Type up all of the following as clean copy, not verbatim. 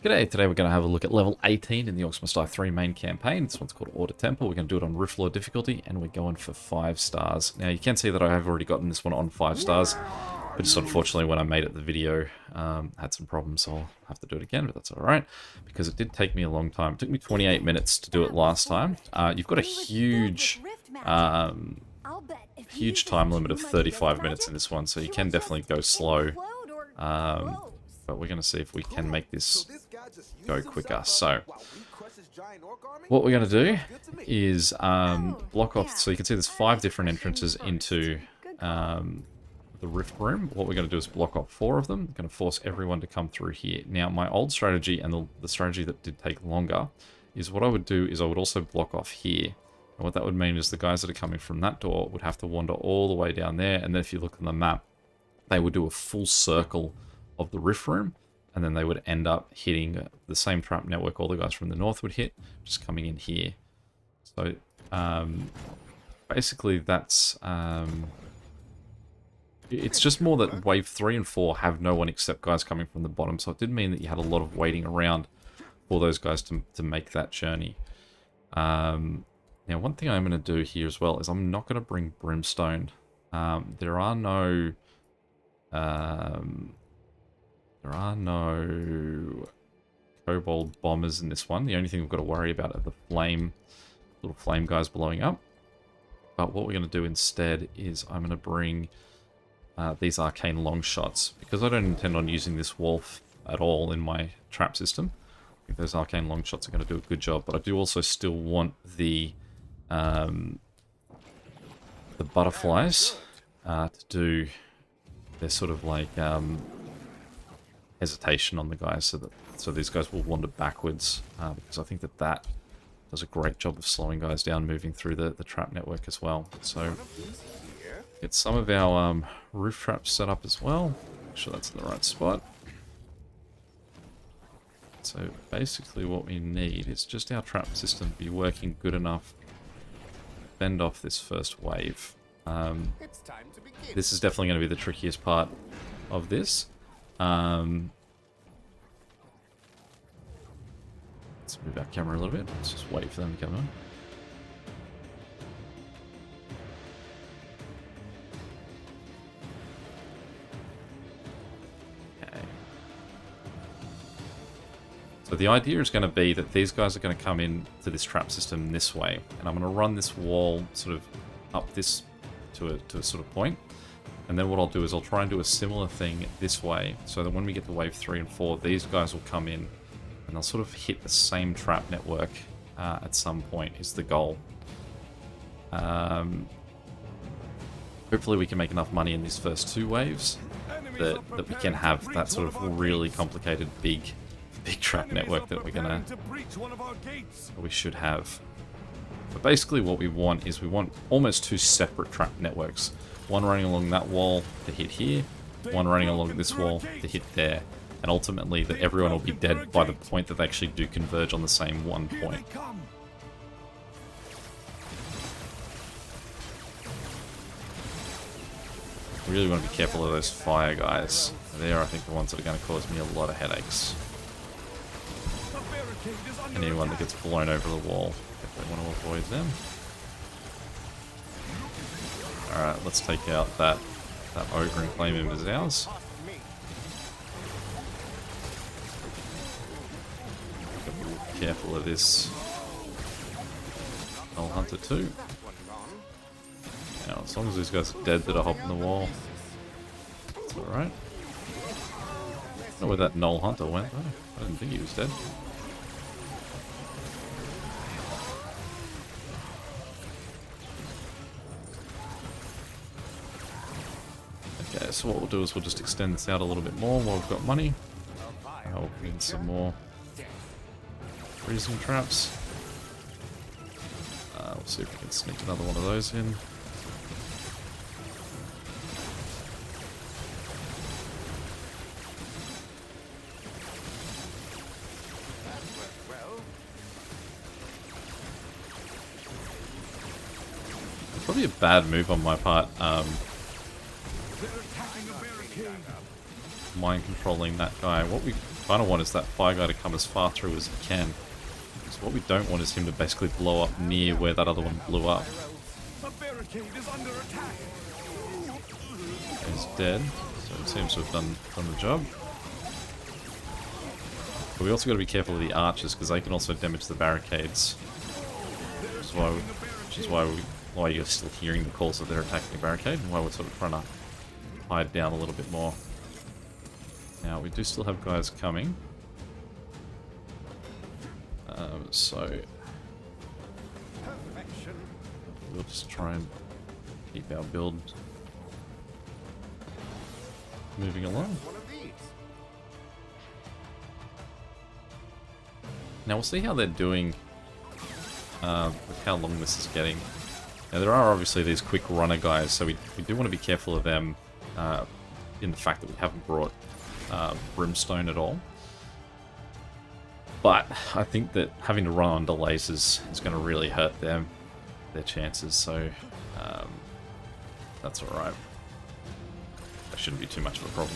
G'day, today we're going to have a look at level 18 in the Orcs Must Die 3 main campaign. This one's called Order Temple. We're going to do it on Rift Lord difficulty, and we're going for 5 stars. Now, you can see that I have already gotten this one on 5 stars, but just unfortunately when I made it the video, I had some problems, so I'll have to do it again, but that's alright, because it did take me a long time. It took me 28 minutes to do it last time. You've got a huge time limit of 35 minutes in this one, so you can definitely go slow. But we're going to see if we can make this go quicker. So what we're going to do is block off. So you can see there's 5 different entrances into the Rift Room. What we're going to do is block off 4 of them. I'm going to force everyone to come through here. Now, my old strategy and the strategy that did take longer is what I would do is I would also block off here. And what that would mean is the guys that are coming from that door would have to wander all the way down there. And then if you look on the map, they would do a full circle of the Rift Room, and then they would end up hitting the same trap network all the guys from the north would hit, just coming in here. So basically that's it's just more that wave 3 and 4 have no one except guys coming from the bottom, so it did mean that you had a lot of waiting around for those guys to make that journey. Now, one thing I'm going to do here as well is I'm not going to bring Brimstone. There are no kobold bombers in this one. The only thing we've got to worry about are the little flame guys blowing up. But what we're going to do instead is I'm going to bring these arcane long shots, because I don't intend on using this wolf at all in my trap system. I think those arcane long shots are going to do a good job, but I do also still want the butterflies to do their sort of like hesitation on the guys, so these guys will wander backwards, because I think that does a great job of slowing guys down moving through the trap network as well. So get some of our roof traps set up as well. Make sure that's in the right spot. So basically what we need is just our trap system to be working good enough to fend off this first wave. This is definitely going to be the trickiest part of this. Let's move our camera a little bit. Let's just wait for them to come on. Okay. So the idea is going to be that these guys are going to come in to this trap system this way, and I'm going to run this wall sort of up this to a sort of point. And then what I'll do is I'll try and do a similar thing this way, so that when we get to wave 3 and 4, these guys will come in and they'll sort of hit the same trap network at some point is the goal. Hopefully we can make enough money in these first 2 waves that we can have that sort of really complicated big trap network that we should have. But basically what we want is we want almost 2 separate trap networks. One running along that wall to hit here, one running along this wall to hit there. And ultimately that everyone will be dead by the point that they actually do converge on the same one point. Really want to be careful of those fire guys. They're, I think, the ones that are going to cause me a lot of headaches. Anyone that gets blown over the wall, definitely want to avoid them. Alright, let's take out that ogre and claim him as ours. Be careful of this Null Hunter too. Now, as long as these guys are dead that are hopping the wall, it's alright. I don't know where that Null Hunter went though. I didn't think he was dead. Okay, so what we'll do is we'll just extend this out a little bit more while we've got money. I'll put in some more freezing traps. We'll see if we can sneak another one of those in. Probably a bad move on my part. Mind controlling that guy. What we kind of want is that fire guy to come as far through as he can. So what we don't want is him to basically blow up near where that other one blew up. He's dead, so it seems to have done the job. But we also got to be careful of the archers because they can also damage the barricades. Which is why you're still hearing the calls that they're attacking the barricade, and why we're sort of trying to hide down a little bit more. Now we do still have guys coming, so we'll just try and keep our build moving along. Now we'll see how they're doing with how long this is getting. Now there are obviously these quick runner guys, so we do want to be careful of them in the fact that we haven't brought brimstone at all. But I think that having to run on delays is going to really hurt their chances, so that's alright. That shouldn't be too much of a problem.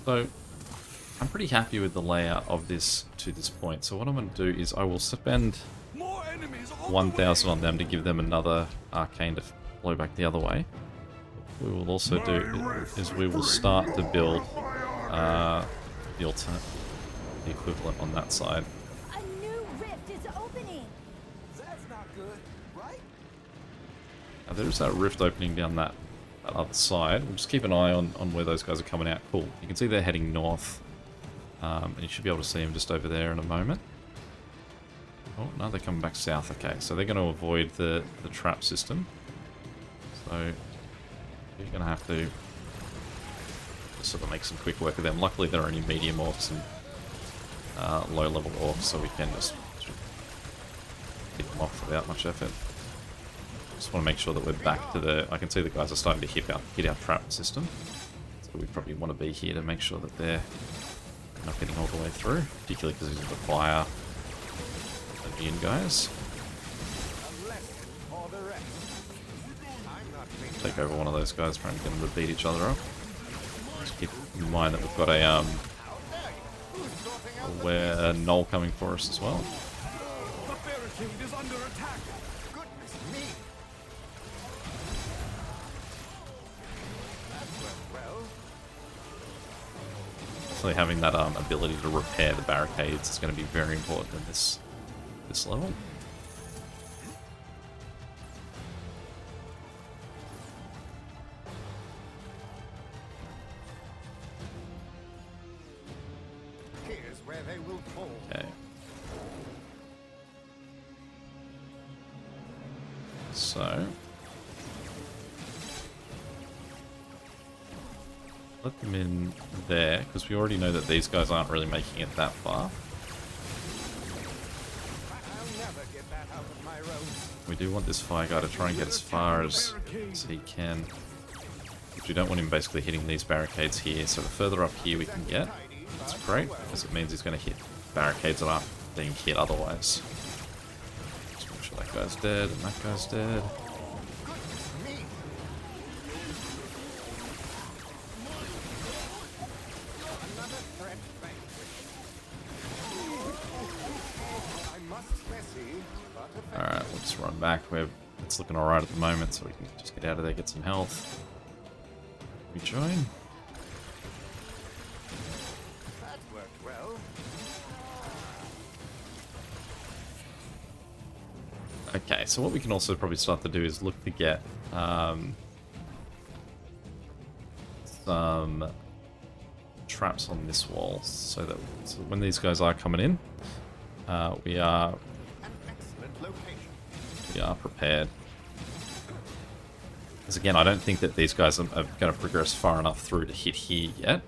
So, I'm pretty happy with the layout of this to this point. So what I'm going to do is I will spend 1,000 on them to give them another arcane to blow back the other way. What we will also do is we will start to build the equivalent on that side. A new rift is opening. That's not good, right? Now there's that rift opening down that other side. We'll just keep an eye on where those guys are coming out. Cool. You can see they're heading north. And you should be able to see them just over there in a moment. Oh, no, they're coming back south. Okay, so they're going to avoid the trap system. So you're going to have to just sort of make some quick work of them. Luckily, they're only medium orcs and low-level orcs, so we can just hit them off without much effort. Just want to make sure that we're back to the... I can see the guys are starting to hit our trap system. So we probably want to be here to make sure that they're not getting all the way through. Particularly because these are the fire immune guys. Take over one of those guys, trying to get them to beat each other up. Just keep in mind that we've got a null coming for us as well. So having that ability to repair the barricades is going to be very important in this level. Here's where they will fall. Okay. So let them in there, because we already know that these guys aren't really making it that far. We do want this fire guy to try and get as far as he can. But we don't want him basically hitting these barricades here. So the further up here we can get, that's great, because it means he's going to hit barricades that aren't being hit otherwise. Just make sure that guy's dead and that guy's dead. Alright, we'll just run back. It's looking alright at the moment, so we can just get out of there, get some health. Rejoin. That worked well. Okay, so what we can also probably start to do is look to get some traps on this wall, so that when these guys are coming in, we are prepared. Because again, I don't think that these guys are going to progress far enough through to hit here yet,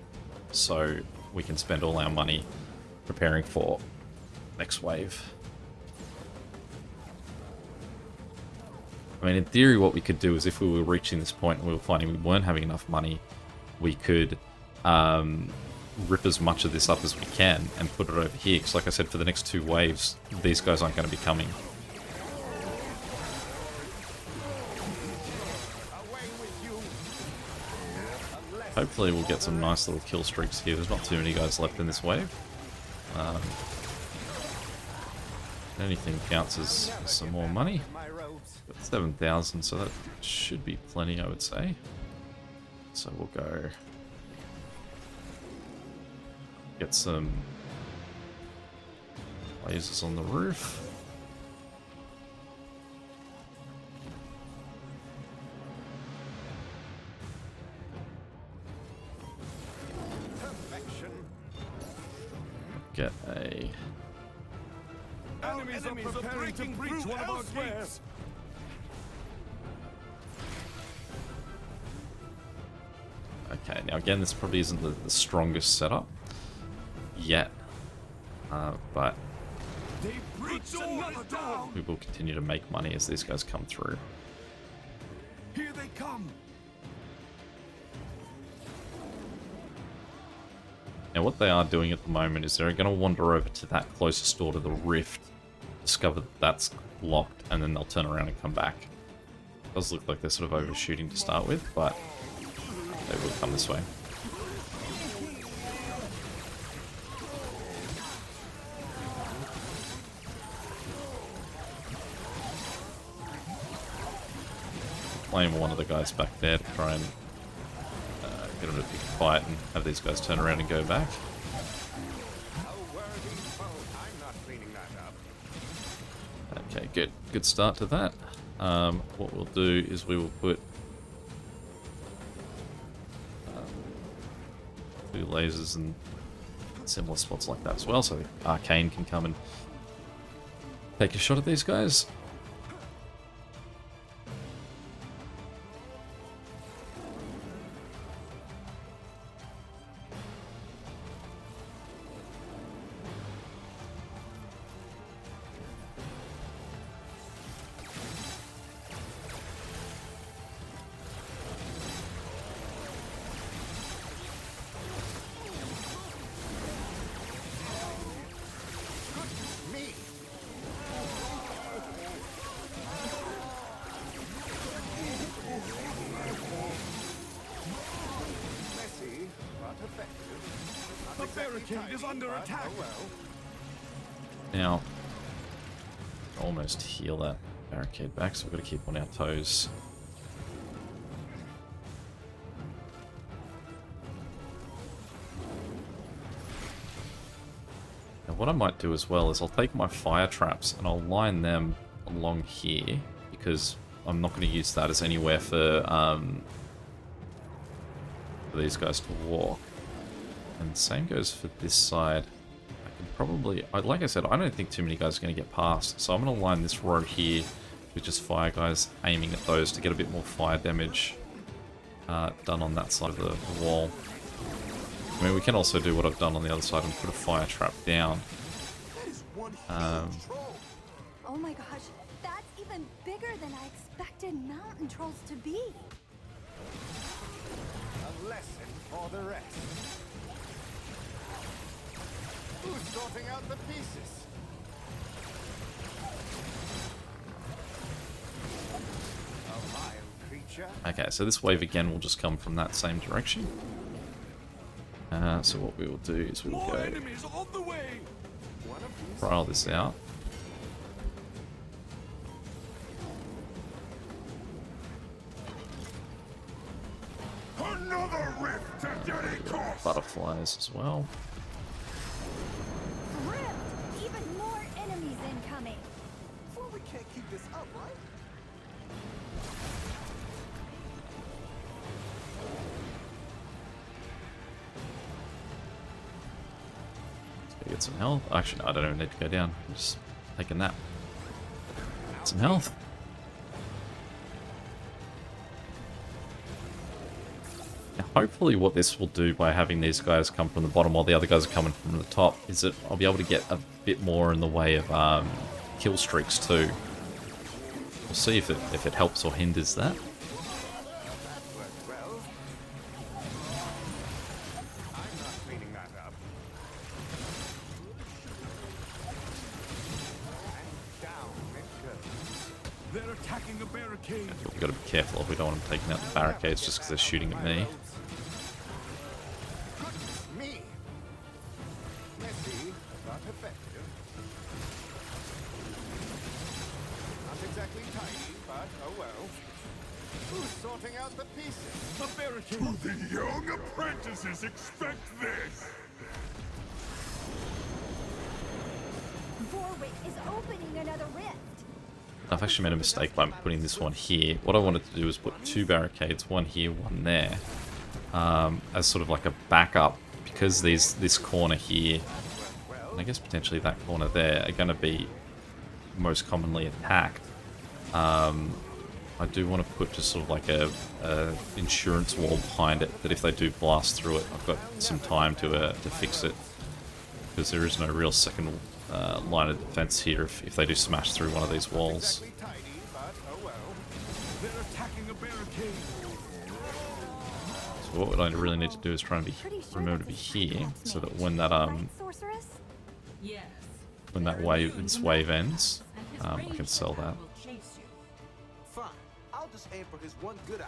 so we can spend all our money preparing for next wave. I mean, in theory, what we could do is if we were reaching this point and we were finding we weren't having enough money, we could rip as much of this up as we can and put it over here. Because like I said, for the next 2 waves, these guys aren't going to be coming. Hopefully we'll get some nice little kill streaks here. There's not too many guys left in this wave. Anything counts as some more money. Got 7,000, so that should be plenty, I would say. So we'll go get some lasers on the roof. Get a... Enemies are preparing to breach one of our gates. Okay, now again, this probably isn't the strongest setup yet, but we will continue to make money as these guys come through. Here they come. Now what they are doing at the moment is they're going to wander over to that closest door to the rift, discover that that's locked, and then they'll turn around and come back. It does look like they're sort of overshooting to start with, but they will come this way. Playing one of the guys back there to try and get him to pick a fight and have these guys turn around and go back. Okay, good start to that. What we'll do is we will put 2 lasers in similar spots like that as well, so Arcane can come and take a shot at these guys. The barricade is under attack. Now, almost heal that barricade back, so we've got to keep on our toes. Now, what I might do as well is I'll take my fire traps and I'll line them along here, because I'm not going to use that as anywhere for these guys to walk. And the same goes for this side. I can probably, like I said, I don't think too many guys are going to get past, so I'm going to line this row here with just fire guys aiming at those to get a bit more fire damage done on that side of the wall. I mean, we can also do what I've done on the other side and put a fire trap down. Oh my gosh, that's even bigger than I expected mountain trolls to be. A lesson for the rest. Who's sorting out the pieces? A vile creature. Okay, so this wave again will just come from that same direction. So what we will do is we will go Enemies on the way. trial this out. Another rift to dirty cost. Butterflies as well. Rift! Even more enemies incoming. Well, we can't keep this up, right? Let's get some health. Actually, no, I don't even need to go down. Just take a nap. Get some health. Now, hopefully what this will do by having these guys come from the bottom while the other guys are coming from the top is that I'll be able to get a bit more in the way of kill streaks too. We'll see if it helps or hinders that. That worked well. I'm not cleaning that up. And down it goes. They're attacking a barricade. We've got to be careful if we don't want them taking out the barricades just because they're shooting at me. Me. Messy, but effective. Not exactly tidy, but oh well. Who's sorting out the pieces? The barricade. The young apprentices expect this! Warwick is opening another rift. I've actually made a mistake by putting this one here. What I wanted to do was put 2 barricades, one here, one there, as sort of like a backup, because this corner here, and I guess potentially that corner there, are going to be most commonly attacked. I do want to put just sort of like a insurance wall behind it, that if they do blast through it, I've got some time to fix it, because there is no real second line of defense here if they do smash through one of these walls. Exactly tidy, but oh well. They're attacking a barricade. So what I really need to do is try and remember to be here, so that when that Sorceress? when that wave ends, I can sell that. Fine. I'll just aim for his one good eye.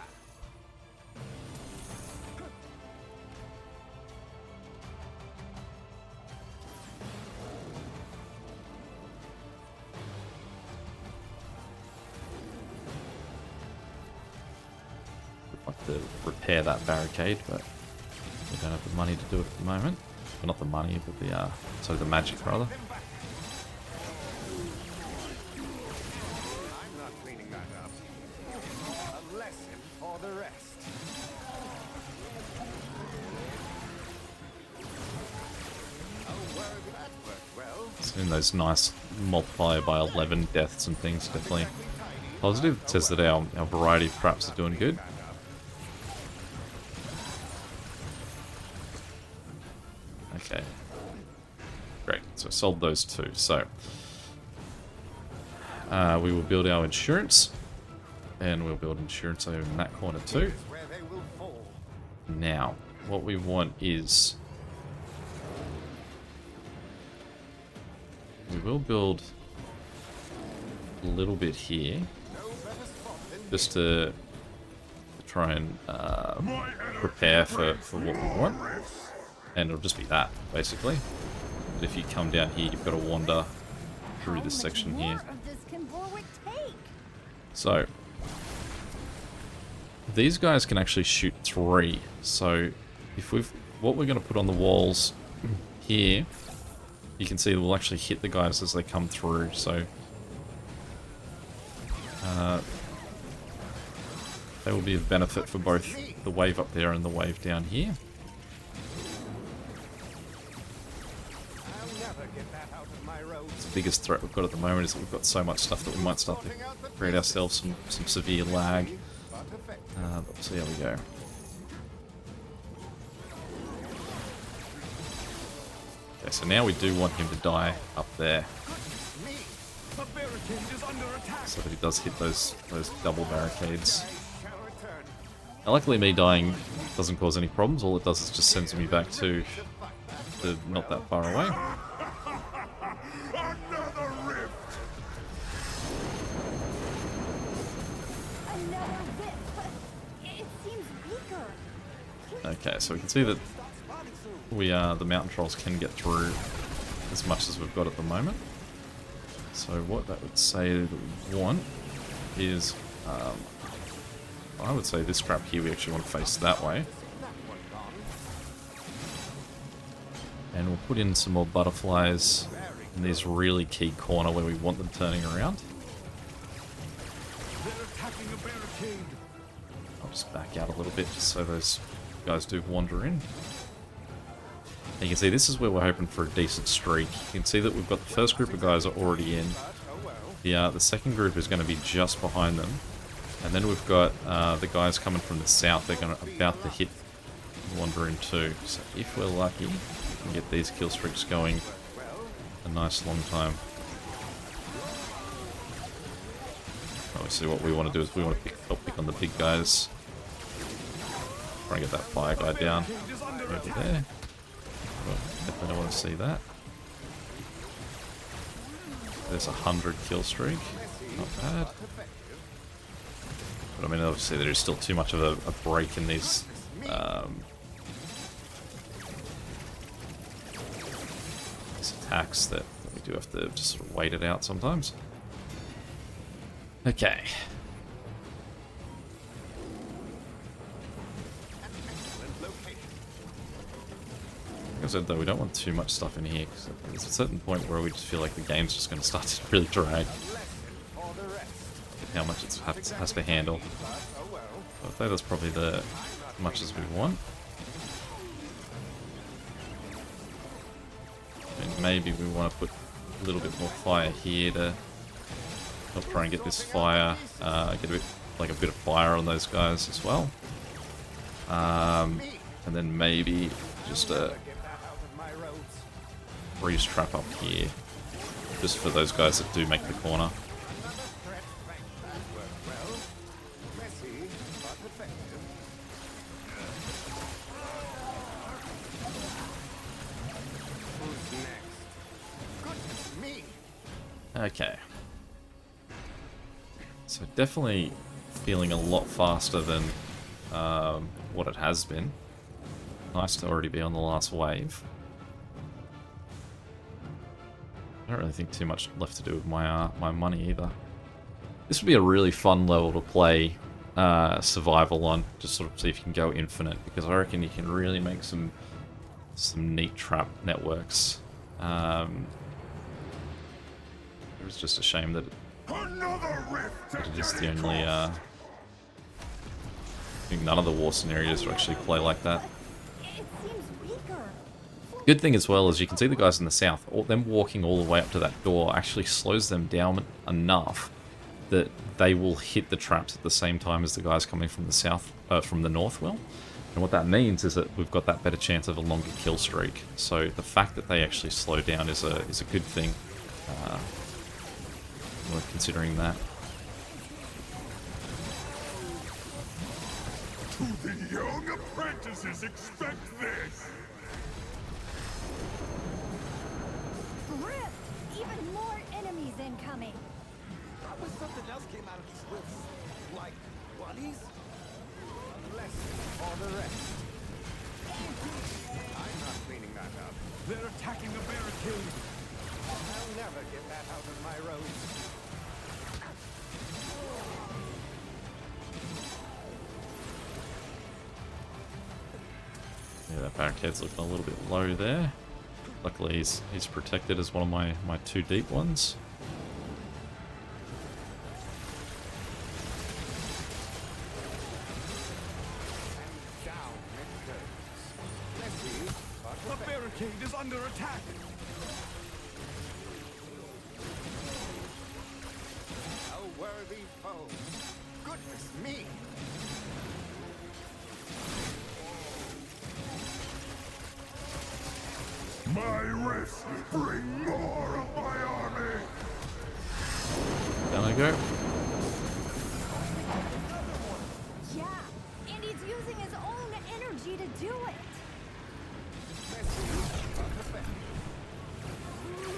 I'd like to repair that barricade, but we don't have the money to do it at the moment. Well, not the money, but the magic rather. I'm not cleaning that up. A lesson for the rest. Oh, well, that worked well. Seeing those nice multiplier by 11 deaths and things, definitely positive. It says that our variety of traps are doing good. Okay. Great. So I sold those 2. So we will build our insurance, and we'll build insurance over in that corner too. Where they will fall. Now, what we want is we will build a little bit here, No better spot than just to try and prepare for what we want. And it'll just be that, basically. But if you come down here, you've got to wander through this section here. How much more of this can Warwick take? So, these guys can actually shoot 3. So, what we're going to put on the walls here, you can see we'll actually hit the guys as they come through. So, they will be of benefit for both the wave up there and the wave down here. I'll never get that out of my road. The biggest threat we've got at the moment is that we've got so much stuff that we might start to create ourselves some severe lag. But effective. But we'll see how we go. Okay, so now we do want him to die up there, Me. The barricade is under attack. so that he does hit those double barricades. Shall return. Now, luckily me dying doesn't cause any problems. All it does is just sends me back to not that far away. Another rift! Another rift, but it seems weaker. Okay, so we can see that the mountain trolls can get through as much as we've got at the moment. So what that would say that we want is, I would say this crap here we actually want to face that way. And we'll put in some more butterflies in this really key corner where we want them turning around. They're attacking a barricade. I'll just back out a little bit just so those guys do wander in. And you can see this is where we're hoping for a decent streak. You can see that we've got the first group of guys are already in. The second group is going to be just behind them. And then we've got the guys coming from the south. They're about to hit wander in too. So if we're lucky, we can get these kill streaks going a nice long time. Oh, we're Obviously what we want to do is we want to help pick on the big guys. Try and get that fire guy down over there. Well, definitely don't want to see that. There's 100 kill streak. Not bad. But I mean, obviously there is still too much of a break in these attacks that we do have to just sort of wait it out sometimes. Okay. Like I said, though, we don't want too much stuff in here, because there's a certain point where we just feel like the game's just going to start to really drag. How much it has to handle. So I think that's probably as much as we want. And maybe we want to put a little bit more fire here to help try and get this fire, get a bit of fire on those guys as well. And then maybe just a freeze trap up here, just for those guys that do make the corner. Okay. So definitely feeling a lot faster than what it has been. Nice to already be on the last wave. I don't really think too much left to do with my my money either. This would be a really fun level to play survival on, just sort of see if you can go infinite, because I reckon you can really make some neat trap networks. It's just a shame that it is the only. I think none of the war scenarios actually play like that. It seems weaker. Good thing as well is you can see the guys in the south. Them walking all the way up to that door actually slows them down enough that they will hit the traps at the same time as the guys coming from the south, from the north will. And what that means is that we've got that better chance of a longer kill streak. So the fact that they actually slow down is a good thing. Worth considering that. Do the young apprentices expect this? Rift! Even more enemies incoming. I wish something else came out of these rifts. Like bunnies? Unless or the rest. I'm not cleaning that up. They're attacking a barricade. I'll never get that out of my road. Yeah, that barricade's looking a little bit low there. Luckily he's protected as one of my two deep ones. And down it goes. Let's see. The barricade is under attack. A worthy foe. Goodness me. My rifts bring more of my army. Down I go. Yeah, and he's using his own energy to do it.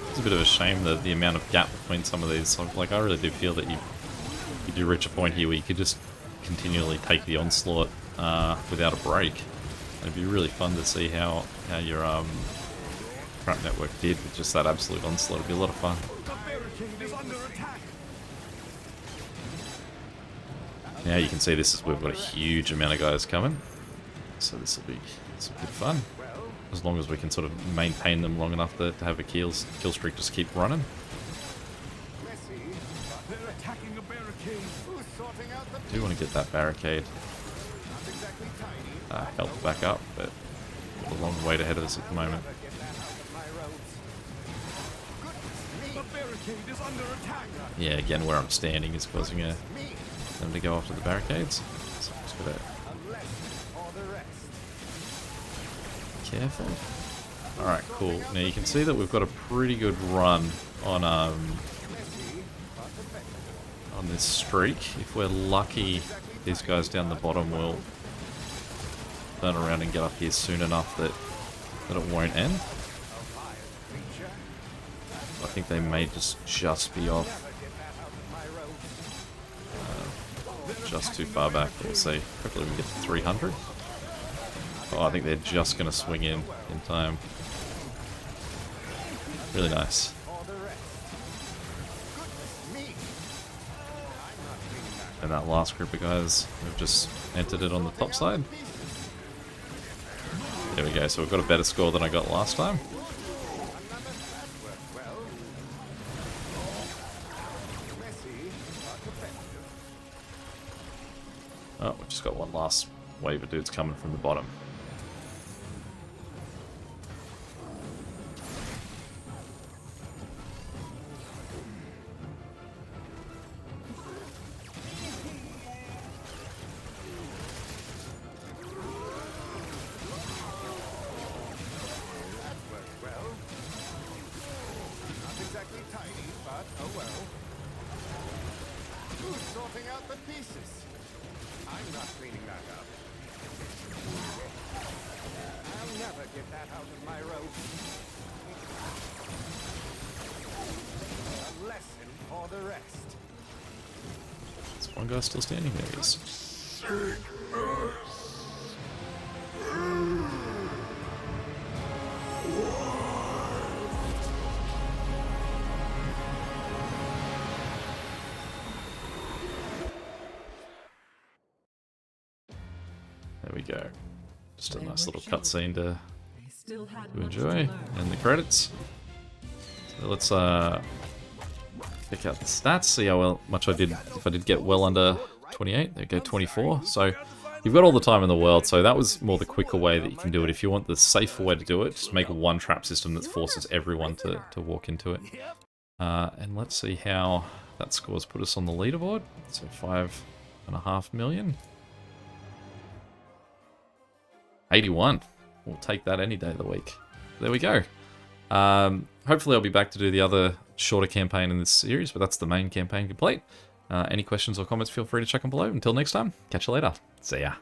It's a bit of a shame that the amount of gap between some of these. Like, I really do feel that you do reach a point here where you could just continually take the onslaught without a break. It'd be really fun to see how your trap network did with just that absolute onslaught. It'd be a lot of fun. The barricade is under attack. Now you can see we've got a huge amount of guys coming, so this will be some good fun. As long as we can sort of maintain them long enough to have a kill streak just keep running. They're attacking a barricade. Who's sorting out the I do want to get that barricade not exactly tiny. health back up, but we've got a long wait ahead of us at the moment. Get that out of my roads. Goodness me. The barricade is under attack. Yeah, again, where I'm standing is causing them to go after the barricades. So I'm just gotta Unless or the rest. careful. Alright, cool. Now you can see that we've got a pretty good run on on this streak. If we're lucky, these guys down the bottom will turn around and get up here soon enough that it won't end. I think they may just be off. Just too far back. We'll see. Hopefully we can get to 300. Oh, I think they're just going to swing in time. Really nice. And that last group of guys have just entered it on the top side. There we go. So we've got a better score than I got last time. Oh, we've just got one last wave of dudes coming from the bottom. Sorting out the pieces. I'm not cleaning that up. I'll never get that out of my rope. A lesson for the rest. Is one guy still standing? There he is. There we go. Just a nice little cutscene to enjoy. And the credits. So let's pick out the stats, see how much I did. If I did get well under 28, there we go, 24. So you've got all the time in the world. So that was more the quicker way that you can do it. If you want the safer way to do it, just make one trap system that forces everyone to walk into it. And let's see how that score's put us on the leaderboard. So 5.5 million. 81. We'll take that any day of the week. There we go. Hopefully I'll be back to do the other shorter campaign in this series, but that's the main campaign complete. Any questions or comments, feel free to check them below. Until next time, catch you later. See ya.